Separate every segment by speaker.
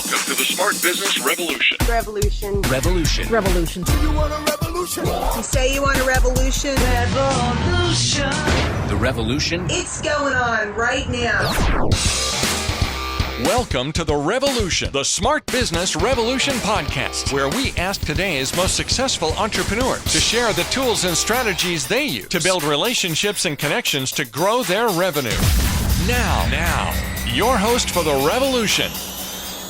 Speaker 1: Welcome to the Smart Business Revolution.
Speaker 2: Revolution.
Speaker 3: Revolution.
Speaker 2: Revolution.
Speaker 4: You want a revolution?
Speaker 2: You say you want a revolution?
Speaker 3: Revolution. The revolution.
Speaker 2: It's going on right now.
Speaker 5: Welcome to The Revolution, the Smart Business Revolution podcast, where we ask today's most successful entrepreneurs to share the tools and strategies they use to build relationships and connections to grow their revenue. Now, your host for The Revolution,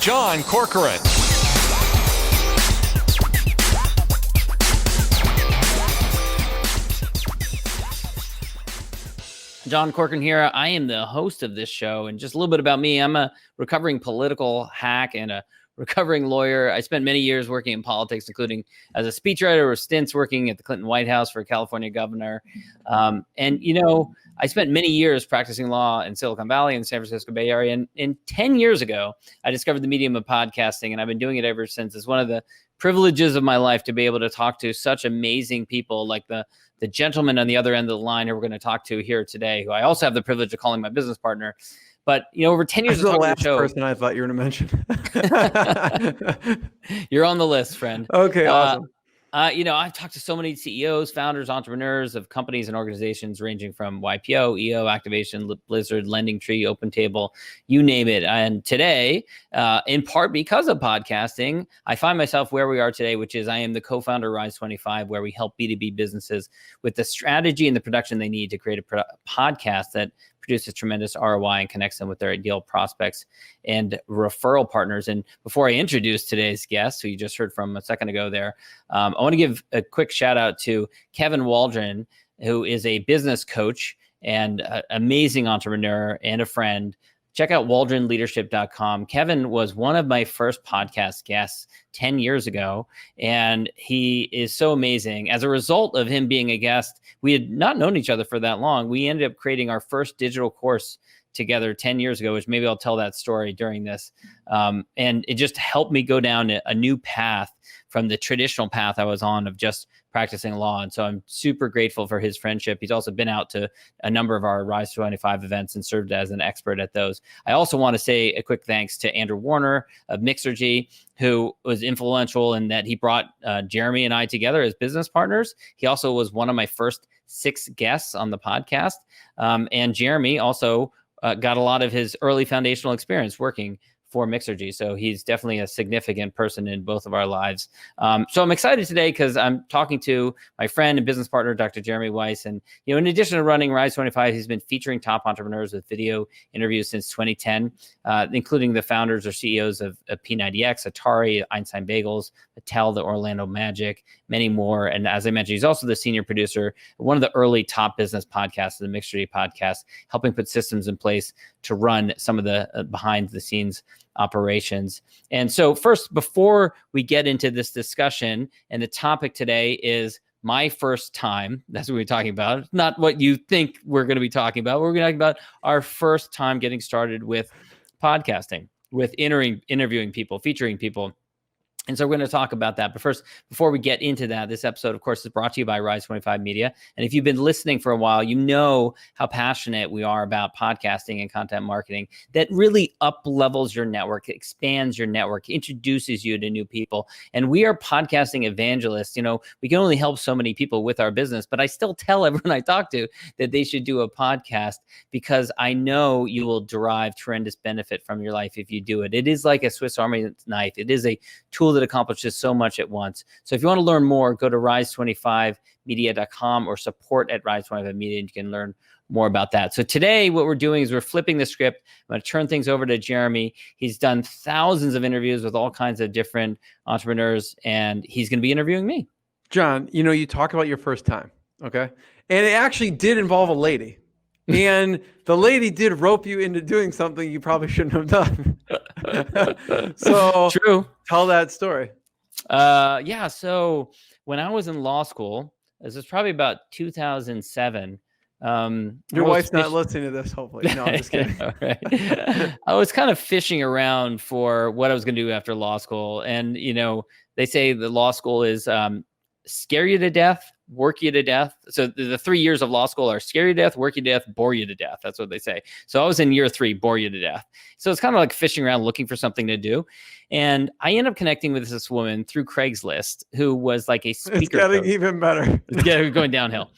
Speaker 5: John Corcoran.
Speaker 6: John Corcoran here. I am the host of this show, and just a little bit about me. I'm a recovering political hack and a recovering lawyer. I spent many years working in politics, including as a speechwriter or stints working at the Clinton White House for a California governor. I spent many years practicing law in Silicon Valley and the San Francisco Bay Area. And 10 years ago, I discovered the medium of podcasting, and I've been doing it ever since. It's one of the privileges of my life to be able to talk to such amazing people like the gentleman on the other end of the line who we're going to talk to here today, who I also have the privilege of calling my business partner. But, over 10 years of talking
Speaker 7: the
Speaker 6: to the show.
Speaker 7: person I thought you were going to mention.
Speaker 6: You're on the list, friend.
Speaker 7: Okay, awesome.
Speaker 6: I've talked to so many CEOs, founders, entrepreneurs of companies and organizations ranging from YPO, EO, Activation, Blizzard, LendingTree, OpenTable, you name it. And today, in part because of podcasting, I find myself where we are today, which is I am the co-founder of Rise25, where we help B2B businesses with the strategy and the production they need to create a podcast that produces tremendous ROI and connects them with their ideal prospects and referral partners. And before I introduce today's guest, who you just heard from a second ago there, I want to give a quick shout out to Kevin Waldron, who is a business coach and amazing entrepreneur and a friend. Check out waldronleadership.com. Kevin was one of my first podcast guests 10 years ago, and he is so amazing. As a result of him being a guest, we had not known each other for that long. We ended up creating our first digital course together 10 years ago, which maybe I'll tell that story during this. And it just helped me go down a new path from the traditional path I was on of just practicing law. And so I'm super grateful for his friendship. He's also been out to a number of our Rise25 events and served as an expert at those. I also want to say a quick thanks to Andrew Warner of Mixergy, who was influential in that he brought Jeremy and I together as business partners. He also was one of my first 6 guests on the podcast. And Jeremy also got a lot of his early foundational experience working for Mixergy. So he's definitely a significant person in both of our lives. So I'm excited today because I'm talking to my friend and business partner, Dr. Jeremy Weisz. And, in addition to running Rise25, he's been featuring top entrepreneurs with video interviews since 2010, including the founders or CEOs of P90X, Atari, Einstein Bagels, Mattel, the Orlando Magic, many more. And as I mentioned, he's also the senior producer, one of the early top business podcasts, the Mixergy podcast, helping put systems in place to run some of the behind the scenes operations. And so first, before we get into this discussion, and the topic today is my first time, that's what we're talking about, not what you think we're going to be talking about. We're going to talk about our first time getting started with podcasting, with interviewing people, featuring people. And so we're going to talk about that. But first, before we get into that, this episode, of course, is brought to you by Rise25 Media. And if you've been listening for a while, you know how passionate we are about podcasting and content marketing that really up-levels your network, expands your network, introduces you to new people. And we are podcasting evangelists. We can only help so many people with our business, but I still tell everyone I talk to that they should do a podcast because I know you will derive tremendous benefit from your life if you do it. It is like a Swiss Army knife. It is a tool that accomplishes so much at once. So if you want to learn more, go to rise25media.com or support at Rise25 Media, and you can learn more about that. So today, what we're doing is we're flipping the script. I'm going to turn things over to Jeremy. He's done thousands of interviews with all kinds of different entrepreneurs, and he's going to be interviewing me.
Speaker 7: John, you talk about your first time, okay? And it actually did involve a lady. And the lady did rope you into doing something you probably shouldn't have done. So
Speaker 6: True.
Speaker 7: Tell that story.
Speaker 6: So when I was in law school, this was probably about 2007.
Speaker 7: Your wife's not listening to this, hopefully. No, I'm just kidding.
Speaker 6: All right. I was kind of fishing around for what I was going to do after law school. And, they say the law school is scare you to death, work you to death. So the 3 years of law school are scare you to death, work you to death, bore you to death. That's what they say. So I was in year 3, bore you to death. So it's kind of like fishing around looking for something to do. And I ended up connecting with this woman through Craigslist who was like a speaker.
Speaker 7: It's getting
Speaker 6: coach.
Speaker 7: even better.
Speaker 6: It's going downhill.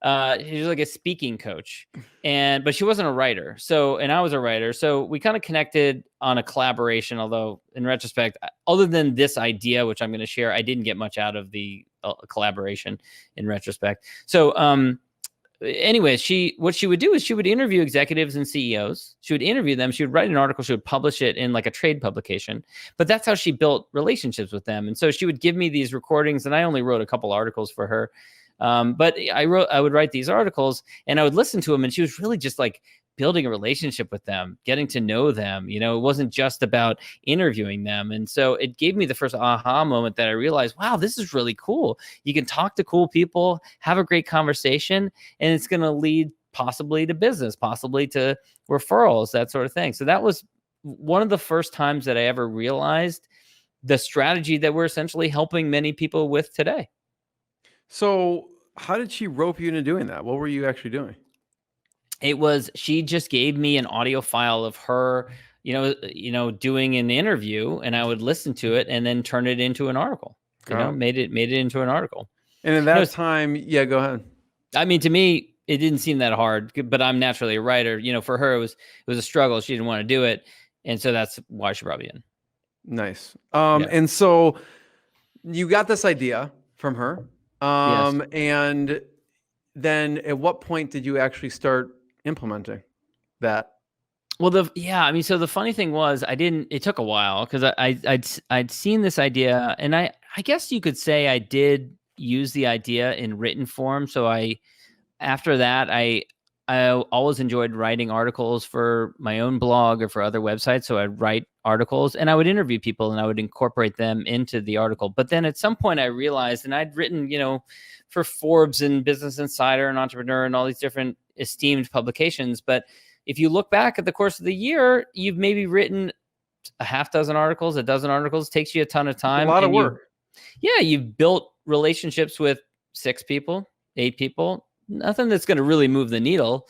Speaker 6: She was like a speaking coach, but she wasn't a writer. So, and I was a writer. So we kind of connected on a collaboration, although in retrospect, other than this idea, which I'm going to share, I didn't get much out of the collaboration in retrospect. So, anyways, what she would do is she would interview executives and CEOs. She would interview them. She would write an article. She would publish it in like a trade publication. But that's how she built relationships with them. And so she would give me these recordings, and I only wrote a couple articles for her. But I would write these articles and I would listen to them, and she was really just like building a relationship with them, getting to know them. You know, it wasn't just about interviewing them. And so it gave me the first aha moment that I realized, wow, this is really cool. You can talk to cool people, have a great conversation, and it's going to lead possibly to business, possibly to referrals, that sort of thing. So that was one of the first times that I ever realized the strategy that we're essentially helping many people with today.
Speaker 7: So how did she rope you into doing that? What were you actually doing?
Speaker 6: She just gave me an audio file of her, doing an interview, and I would listen to it and then turn it into an article. Made it into an article.
Speaker 7: And in that time, yeah, go ahead.
Speaker 6: I mean, to me, it didn't seem that hard, but I'm naturally a writer. For her, it was a struggle. She didn't want to do it, and so that's why she brought me in.
Speaker 7: Nice. And so you got this idea from her.
Speaker 6: Yes.
Speaker 7: And then at what point did you actually start implementing that?
Speaker 6: Well, so the funny thing was it took a while because I'd seen this idea, and I guess you could say I did use the idea in written form. So after that, I always enjoyed writing articles for my own blog or for other websites. So I'd write articles and I would interview people and I would incorporate them into the article. But then at some point I realized, and I'd written, for Forbes and Business Insider and Entrepreneur and all these different esteemed publications. But if you look back at the course of the year, you've maybe written a half dozen articles, a dozen articles. It takes you a ton of time.
Speaker 7: A lot of work.
Speaker 6: You've built relationships with 6 people, 8 people. Nothing that's going to really move the needle.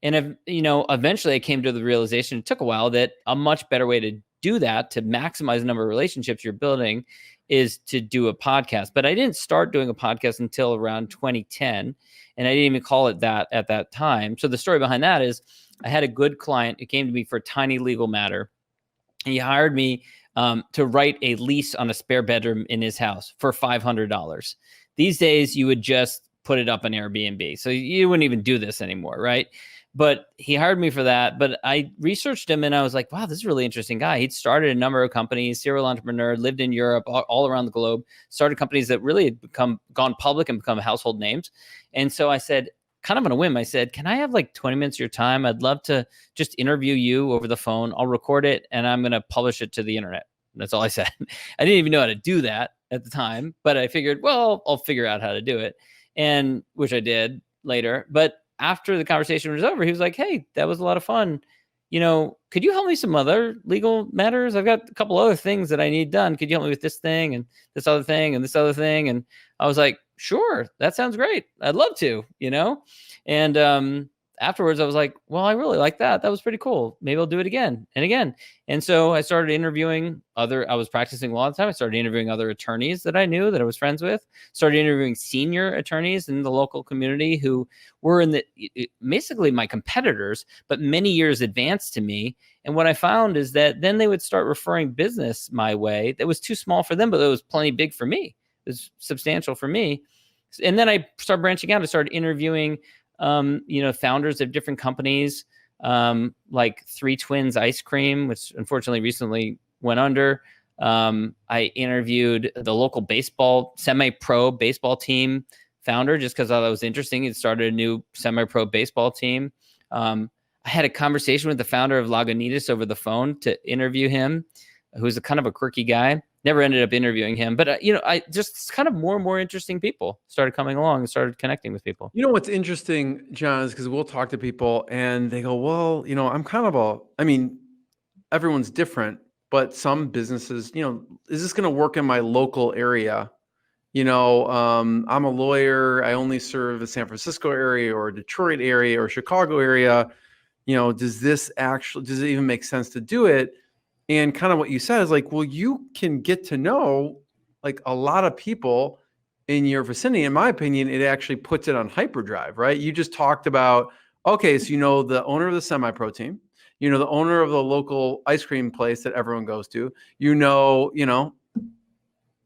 Speaker 6: And eventually I came to the realization, it took a while, that a much better way to do that, to maximize the number of relationships you're building, is to do a podcast. But I didn't start doing a podcast until around 2010. And I didn't even call it that at that time. So the story behind that is I had a good client who came to me for a tiny legal matter. And he hired me to write a lease on a spare bedroom in his house for $500. These days you would just put it up on Airbnb. So you wouldn't even do this anymore, right? But he hired me for that. But I researched him and I was like, wow, this is a really interesting guy. He'd started a number of companies, serial entrepreneur, lived in Europe, all around the globe, started companies that really had gone public and become household names. And so I said, kind of on a whim, I said, can I have like 20 minutes of your time? I'd love to just interview you over the phone. I'll record it and I'm going to publish it to the internet. That's all I said. I didn't even know how to do that at the time, but I figured, well, I'll figure out how to do it. And which I did later. But after the conversation was over, he was like, hey, that was a lot of fun. Could you help me some other legal matters? I've got a couple other things that I need done. Could you help me with this thing and this other thing and this other thing? And I was like, sure, that sounds great. I'd love to, And afterwards I was like, well, I really like that. That was pretty cool. Maybe I'll do it again and again. And so I started interviewing I was practicing law at the time. I started interviewing other attorneys that I knew, that I was friends with, started interviewing senior attorneys in the local community who were basically my competitors, but many years advanced to me. And what I found is that then they would start referring business my way that was too small for them, but it was plenty big for me. It was substantial for me. And then I started branching out. I started interviewing founders of different companies, like Three Twins Ice Cream, which unfortunately recently went under. I interviewed the local semi-pro baseball team founder just because I thought that was interesting. He started a new semi-pro baseball team. I had a conversation with the founder of Lagunitas over the phone to interview him, who's a kind of a quirky guy. Never ended up interviewing him, but I just kind of more and more interesting people started coming along and started connecting with people.
Speaker 7: What's interesting, John, is because we'll talk to people and they go, well, I'm everyone's different, but some businesses, is this going to work in my local area? I'm a lawyer. I only serve the San Francisco area or Detroit area or Chicago area. Does it even make sense to do it? And kind of what you said is like, well, you can get to know like a lot of people in your vicinity. In my opinion, it actually puts it on hyperdrive, right? You just talked about, okay, so the owner of the semi-pro team, the owner of the local ice cream place that everyone goes to,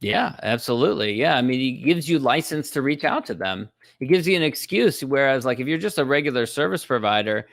Speaker 6: Yeah, absolutely. Yeah. I mean, it gives you license to reach out to them. It gives you an excuse. Whereas like if you're just a regular service provider,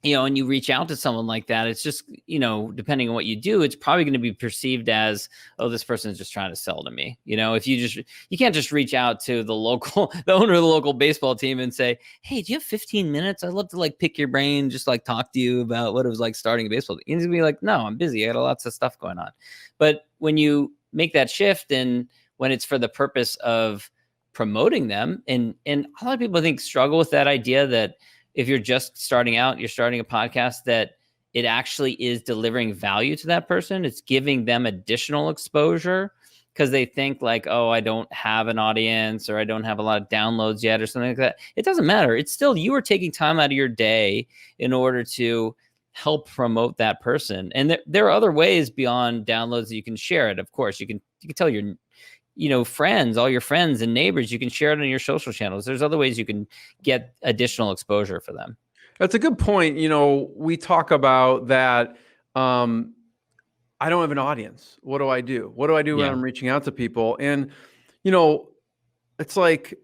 Speaker 6: and you reach out to someone like that, it's just, depending on what you do, it's probably going to be perceived as, oh, this person is just trying to sell to me. If you can't just reach out to the owner of the local baseball team and say, hey, do you have 15 minutes? I'd love to like pick your brain, just like talk to you about what it was like starting a baseball team. He's gonna be like, no, I'm busy. I got lots of stuff going on. But when you make that shift and when it's for the purpose of promoting them, and a lot of people I think struggle with that idea that if you're just starting out, you're starting a podcast, that it actually is delivering value to that person. It's giving them additional exposure because they think like, oh, I don't have an audience or I don't have a lot of downloads yet or something like that. It doesn't matter. It's still, you are taking time out of your day in order to help promote that person. And there are other ways beyond downloads that you can share it. Of course, you can tell your friends, all your friends and neighbors, you can share it on your social channels. There's other ways you can get additional exposure for them.
Speaker 7: That's a good point. We talk about that. I don't have an audience. What do I do? What do I do when I'm reaching out to people? And, it's like,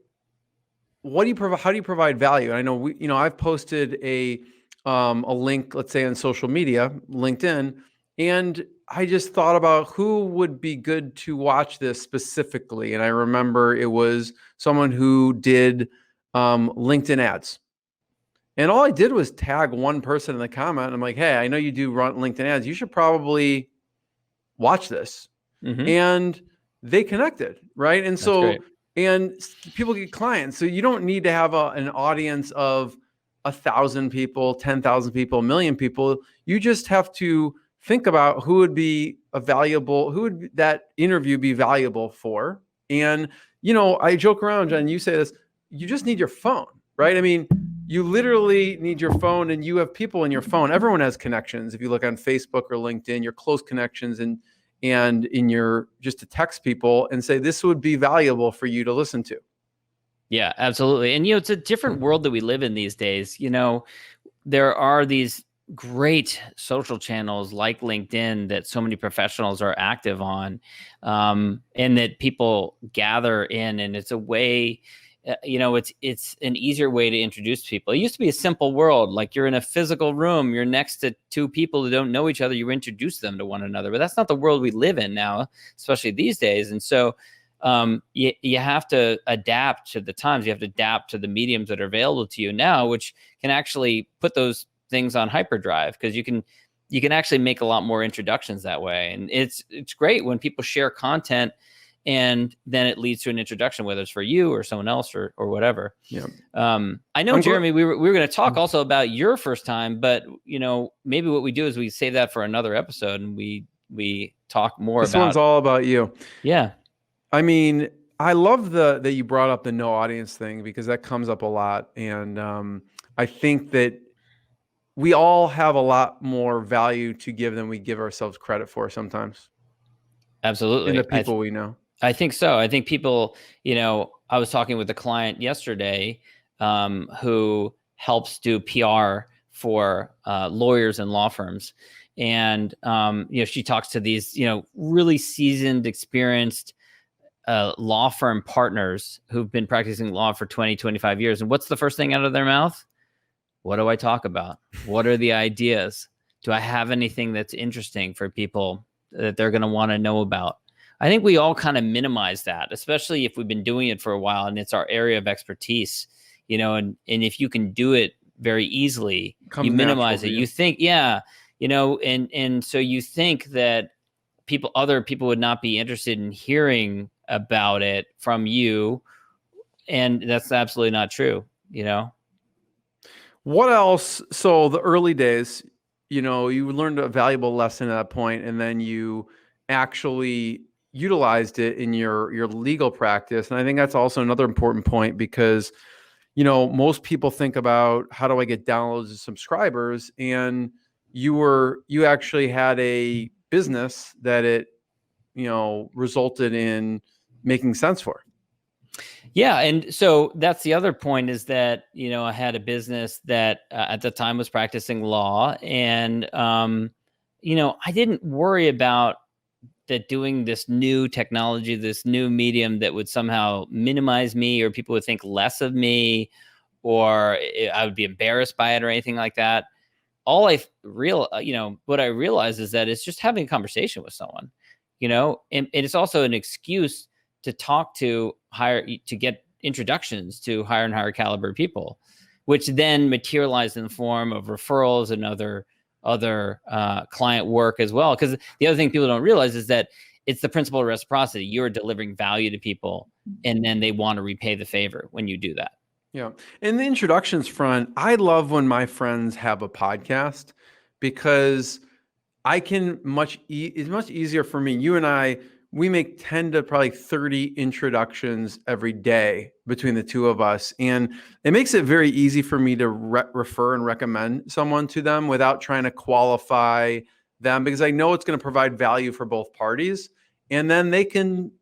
Speaker 7: what do you provide? How do you provide value? And I know I've posted a link, let's say on social media, LinkedIn, and I just thought about who would be good to watch this specifically. And I remember it was someone who did LinkedIn ads. And all I did was tag one person in the comment. I'm like, hey, I know you do run LinkedIn ads. You should probably watch this.
Speaker 6: Mm-hmm.
Speaker 7: And they connected, right? And so, and people get clients. So you don't need to have an audience of 1,000 people, 10,000 people, 1 million people. You just have to think about who would that interview be valuable for. And, I joke around, John, you say this, you just need your phone, right? I mean, you literally need your phone, and you have people in your phone. Everyone has connections. If you look on Facebook or LinkedIn, your close connections and in your, just to text people and say, this would be valuable for you to listen to.
Speaker 6: Yeah, absolutely. And, it's a different world that we live in these days. There are these great social channels like LinkedIn that so many professionals are active on, and that people gather in. And it's a way, it's an easier way to introduce people. It used to be a simple world. Like you're in a physical room, you're next to two people who don't know each other, you introduce them to one another. But that's not the world we live in now, especially these days. And so you have to adapt to the times. You have to adapt to the mediums that are available to you now, which can actually put those things on hyperdrive, because you can actually make a lot more introductions that way. And it's great when people share content and then it leads to an introduction, whether it's for you or someone else or whatever. Yeah. I know, Jeremy, we were going to talk also about your first time, but maybe what we do is we save that for another episode and we talk more about.
Speaker 7: This one's all about you.
Speaker 6: Yeah.
Speaker 7: I mean, I love that you brought up the no audience thing, because that comes up a lot. And I think that we all have a lot more value to give than we give ourselves credit for sometimes.
Speaker 6: Absolutely.
Speaker 7: In the people we know.
Speaker 6: I think so. I think people, I was talking with a client yesterday who helps do PR for lawyers and law firms. And, she talks to these, really seasoned, experienced law firm partners who've been practicing law for 20, 25 years. And what's the first thing out of their mouth? What do I talk about? What are the ideas? Do I have anything that's interesting for people that they're going to want to know about? I think we all kind of minimize that, especially if we've been doing it for a while and it's our area of expertise, and if you can do it very easily, you minimize it. You think, and so you think that other people would not be interested in hearing about it from you. And that's absolutely not true,
Speaker 7: What else? So the early days, you learned a valuable lesson at that point, and then you actually, utilized it in your legal practice. And I think that's also another important point because, most people think about how do I get downloads and subscribers, and you actually had a business that it, resulted in making sense for.
Speaker 6: Yeah. And so that's the other point is that, I had a business that at the time was practicing law, and, I didn't worry about that doing this new technology, this new medium that would somehow minimize me, or people would think less of me, or I would be embarrassed by it or anything like that. What I realized is that it's just having a conversation with someone, and it's also an excuse to talk to get introductions to higher and higher caliber people, which then materialize in the form of referrals and other client work as well. Because the other thing people don't realize is that it's the principle of reciprocity. You're delivering value to people, and then they want to repay the favor when you do that.
Speaker 7: Yeah. In the introductions front, I love when my friends have a podcast because it's much easier for me. You and I, we make 10 to probably 30 introductions every day between the two of us. And it makes it very easy for me to refer and recommend someone to them without trying to qualify them, because I know it's going to provide value for both parties. And then they can,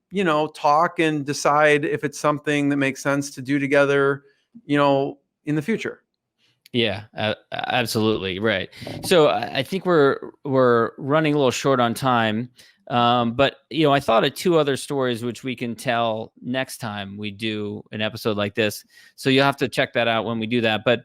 Speaker 7: talk and decide if it's something that makes sense to do together, in the future.
Speaker 6: Yeah, absolutely. Right. So I think we're running a little short on time. But I thought of two other stories which we can tell next time we do an episode like this. So you'll have to check that out when we do that. But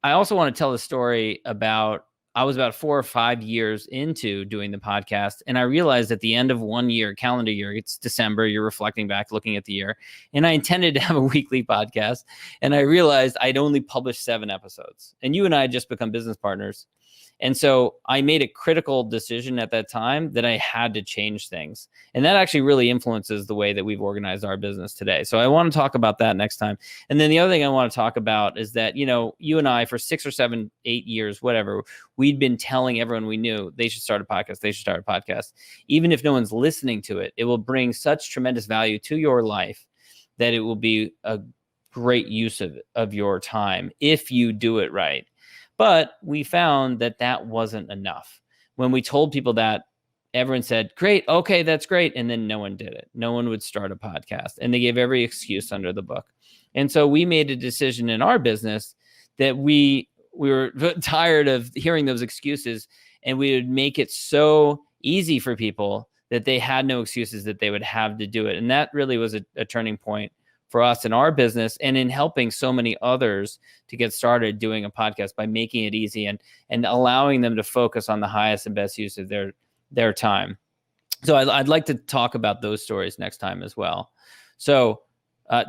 Speaker 6: I also want to tell the story about, I was about 4 or 5 years into doing the podcast, and I realized at the end of 1 year, calendar year, it's December, you're reflecting back, looking at the year, and I intended to have a weekly podcast, and I realized I'd only published 7 episodes, and you and I had just become business partners. And so I made a critical decision at that time that I had to change things. And that actually really influences the way that we've organized our business today. So I want to talk about that next time. And then the other thing I want to talk about is that, you and I, for 6 or 7, 8 years, whatever, we'd been telling everyone we knew they should start a podcast. They should start a podcast. Even if no one's listening to it, it will bring such tremendous value to your life that it will be a great use of your time if you do it right. But we found that wasn't enough. When we told people that, everyone said, great, okay, that's great. And then no one did it. No one would start a podcast. And they gave every excuse under the book. And so we made a decision in our business that we were tired of hearing those excuses, and we would make it so easy for people that they had no excuses, that they would have to do it. And that really was a turning point for us in our business, and in helping so many others to get started doing a podcast by making it easy and allowing them to focus on the highest and best use of their time. So I'd like to talk about those stories next time as well. So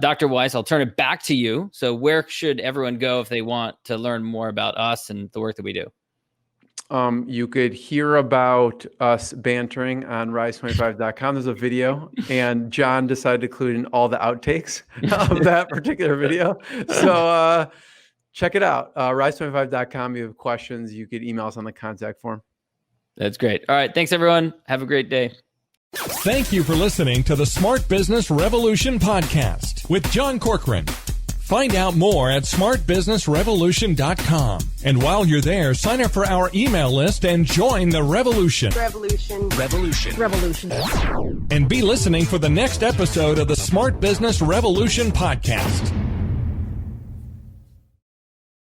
Speaker 6: Dr. Weisz, I'll turn it back to you. So where should everyone go if they want to learn more about us and the work that we do?
Speaker 7: You could hear about us bantering on rise25.com. There's a video, and John decided to include in all the outtakes of that particular video. So check it out. Rise25.com. If you have questions, you could email us on the contact form.
Speaker 6: That's great. All right. Thanks, everyone. Have a great day.
Speaker 5: Thank you for listening to the Smart Business Revolution podcast with John Corcoran. Find out more at smartbusinessrevolution.com. And while you're there, sign up for our email list and join the revolution.
Speaker 2: Revolution.
Speaker 5: And be listening for the next episode of the Smart Business Revolution podcast.